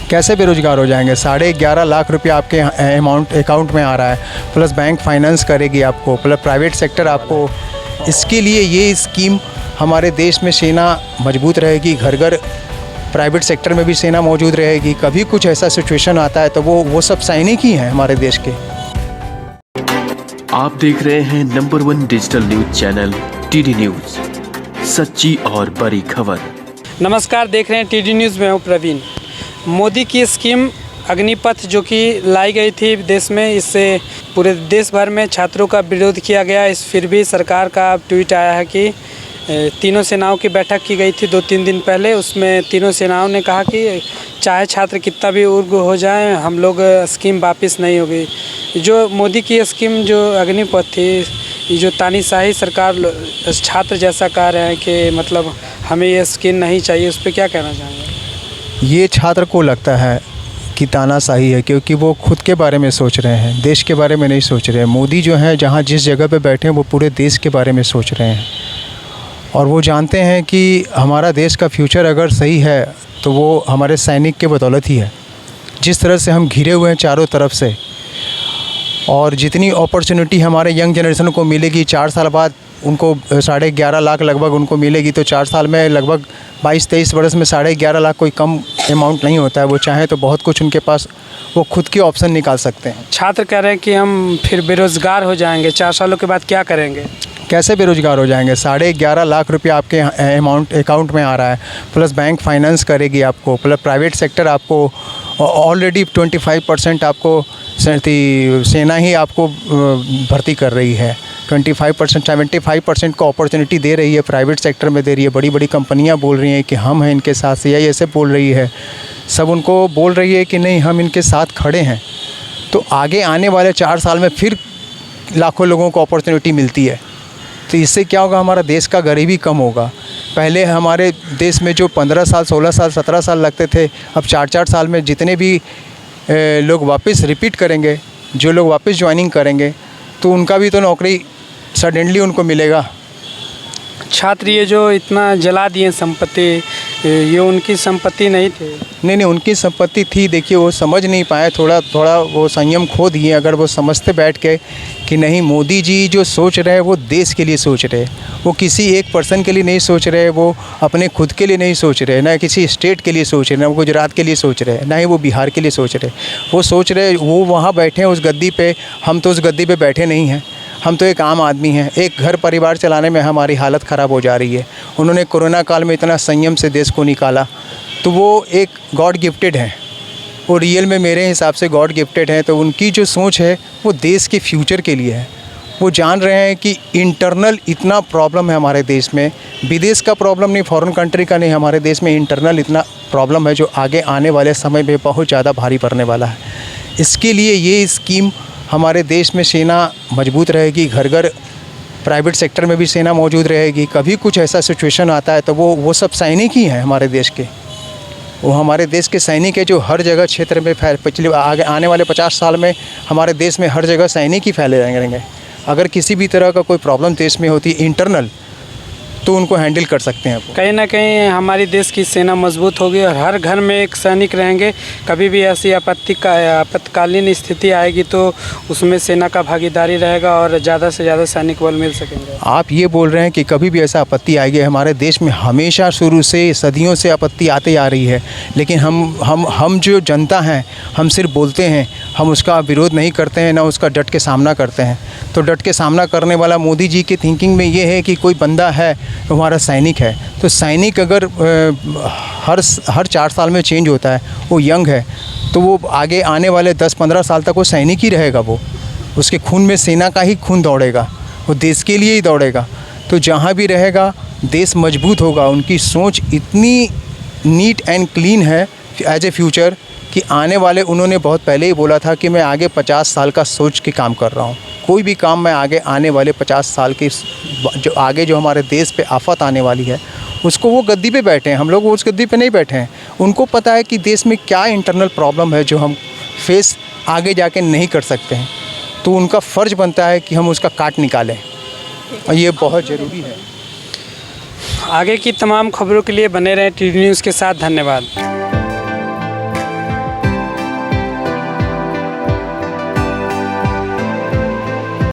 कैसे बेरोजगार हो जाएंगे? 11.5 लाख रुपया आपके अकाउंट में आ रहा है, प्लस बैंक फाइनेंस करेगी आपको, प्लस प्राइवेट सेक्टर आपको। इसके लिए ये स्कीम हमारे देश में सेना मजबूत रहेगी, घर घर प्राइवेट सेक्टर में भी सेना मौजूद रहेगी। कभी कुछ ऐसा सिचुएशन आता है तो वो सब सैनिक ही हैं हमारे देश के। आप देख रहे हैं number 1 digital news channel TD news, सच्ची और बड़ी खबर। नमस्कार, देख रहे हैं टीडी न्यूज़ में हूँ प्रवीण। मोदी की स्कीम अग्निपथ जो कि लाई गई थी देश में, इससे पूरे देश भर में छात्रों का विरोध किया गया। फिर भी सरकार का ट्वीट आया है कि तीनों सेनाओं की बैठक की गई थी 2-3 दिन पहले। उसमें तीनों सेनाओं ने कहा कि चाहे छात्र कितना भी उग्र हो जाए, हम लोग स्कीम वापस नहीं होगी। जो मोदी की स्कीम जो अग्निपथ थी, जो तानाशाही सरकार छात्र जैसा कह रहे हैं कि मतलब हमें ये स्कीम नहीं चाहिए, उस पर क्या कहना चाहेंगे? ये छात्र को लगता है कि तानाशाही है, क्योंकि वो खुद के बारे में सोच रहे हैं, देश के बारे में नहीं सोच रहे हैं। मोदी जो है जहाँ जिस जगह पे बैठे हैं वो पूरे देश के बारे में सोच रहे हैं, और वो जानते हैं कि हमारा देश का फ्यूचर अगर सही है तो वो हमारे सैनिक के बदौलत ही है। जिस तरह से हम घिरे हुए हैं चारों तरफ से, और जितनी अपॉर्चुनिटी हमारे यंग जनरेशन को मिलेगी 4 साल बाद, उनको 11.5 लाख लगभग उनको मिलेगी, तो 4 साल में लगभग 22-23 वर्ष में 11.5 लाख कोई कम अमाउंट नहीं होता है। वो चाहे तो बहुत कुछ उनके पास वो खुद की ऑप्शन निकाल सकते हैं। छात्र कह रहे हैं कि हम फिर बेरोज़गार हो जाएंगे, 4 सालों के बाद क्या करेंगे? कैसे बेरोजगार हो जाएंगे? 11.5 लाख रुपया आपके अकाउंट में आ रहा है, प्लस बैंक फाइनेंस करेगी आपको, प्लस प्राइवेट सेक्टर आपको ऑलरेडी 25% आपको सेना ही आपको भर्ती कर रही है। 75% को अपॉर्चुनिटी दे रही है, प्राइवेट सेक्टर में दे रही है। बड़ी बड़ी कंपनियां बोल रही हैं कि हम हैं इनके साथ, CI ऐसे बोल रही है, सब उनको बोल रही है कि नहीं हम इनके साथ खड़े हैं। तो आगे आने वाले 4 साल में फिर लाखों लोगों को अपॉर्चुनिटी मिलती है, तो इससे क्या होगा? हमारा देश का गरीबी कम होगा। पहले हमारे देश में जो 15 साल, 16 साल, 17 साल लगते थे, अब 4-4 साल में जितने भी लोग वापस रिपीट करेंगे, जो लोग वापस ज्वाइनिंग करेंगे, तो उनका भी तो नौकरी सडनली उनको मिलेगा। छात्र ये जो इतना जला दिए संपत्ति, ये उनकी संपत्ति नहीं थी? नहीं, उनकी संपत्ति थी। देखिए, वो समझ नहीं पाए, थोड़ा वो संयम खो दिए। अगर वो समझते बैठ के कि नहीं, मोदी जी जो सोच रहे हैं वो देश के लिए सोच रहे हैं, वो किसी एक पर्सन के लिए नहीं सोच रहे, वो अपने खुद के लिए नहीं सोच रहे, ना किसी स्टेट के लिए सोच रहे, ना वो गुजरात के लिए सोच रहे, ना ही वो बिहार के लिए सोच रहे। वो सोच रहे, वो वहाँ बैठे हैं उस गद्दी पे, हम तो उस गद्दी पे बैठे नहीं हैं। हम तो एक आम आदमी हैं, एक घर परिवार चलाने में हमारी हालत ख़राब हो जा रही है। उन्होंने कोरोना काल में इतना संयम से देश को निकाला, तो वो एक गॉड गिफ्टेड हैं, वो रियल में मेरे हिसाब से गॉड गिफ्टेड हैं। तो उनकी जो सोच है वो देश के फ्यूचर के लिए है। वो जान रहे हैं कि इंटरनल इतना प्रॉब्लम है हमारे देश में, विदेश का प्रॉब्लम नहीं, फॉरेन कंट्री का नहीं, हमारे देश में इंटरनल इतना प्रॉब्लम है जो आगे आने वाले समय में बहुत ज़्यादा भारी पड़ने वाला है। इसके लिए ये स्कीम हमारे देश में सेना मजबूत रहेगी, घर घर प्राइवेट सेक्टर में भी सेना मौजूद रहेगी। कभी कुछ ऐसा सिचुएशन आता है तो वो सब सैनिक ही हैं हमारे देश के। वो हमारे देश के सैनिक है जो हर जगह क्षेत्र में आगे आने वाले 50 साल में हमारे देश में हर जगह सैनिक ही फैले रहेंगे। अगर किसी भी तरह का कोई प्रॉब्लम देश में होती है इंटरनल, तो उनको हैंडल कर सकते हैं। कहीं ना कहीं हमारी देश की सेना मजबूत होगी और हर घर में एक सैनिक रहेंगे। कभी भी ऐसी आपातकालीन स्थिति आएगी तो उसमें सेना का भागीदारी रहेगा और ज़्यादा से ज़्यादा सैनिक बल मिल सकेंगे। आप ये बोल रहे हैं कि कभी भी ऐसा आपत्ति आएगी? हमारे देश में हमेशा शुरू से सदियों से आपत्ति आती आ रही है, लेकिन हम जो जनता हैं, हम सिर्फ बोलते हैं, हम उसका विरोध नहीं करते हैं, ना उसका डट के सामना करते हैं। तो डट के सामना करने वाला मोदी जी की थिंकिंग में ये है कि कोई बंदा है तो हमारा सैनिक है। तो सैनिक अगर हर 4 साल में चेंज होता है, वो यंग है, तो वो आगे आने वाले 10-15 साल तक वो सैनिक ही रहेगा। वो उसके खून में सेना का ही खून दौड़ेगा, वो देश के लिए ही दौड़ेगा। तो जहाँ भी रहेगा देश मजबूत होगा। उनकी सोच इतनी नीट एंड क्लीन है एज ए फ्यूचर कि आने वाले, उन्होंने बहुत पहले ही बोला था कि मैं आगे 50 साल का सोच के काम कर रहा हूँ। कोई भी काम मैं आगे आने वाले 50 साल की जो हमारे देश पे आफत आने वाली है, उसको वो गद्दी पे बैठे हैं। हम लोग उस गद्दी पे नहीं बैठे हैं। उनको पता है कि देश में क्या इंटरनल प्रॉब्लम है जो हम फेस आगे जाके नहीं कर सकते हैं, तो उनका फ़र्ज़ बनता है कि हम उसका काट निकालें, और ये बहुत ज़रूरी है। आगे की तमाम खबरों के लिए बने रहें टीडी न्यूज़ के साथ। धन्यवाद।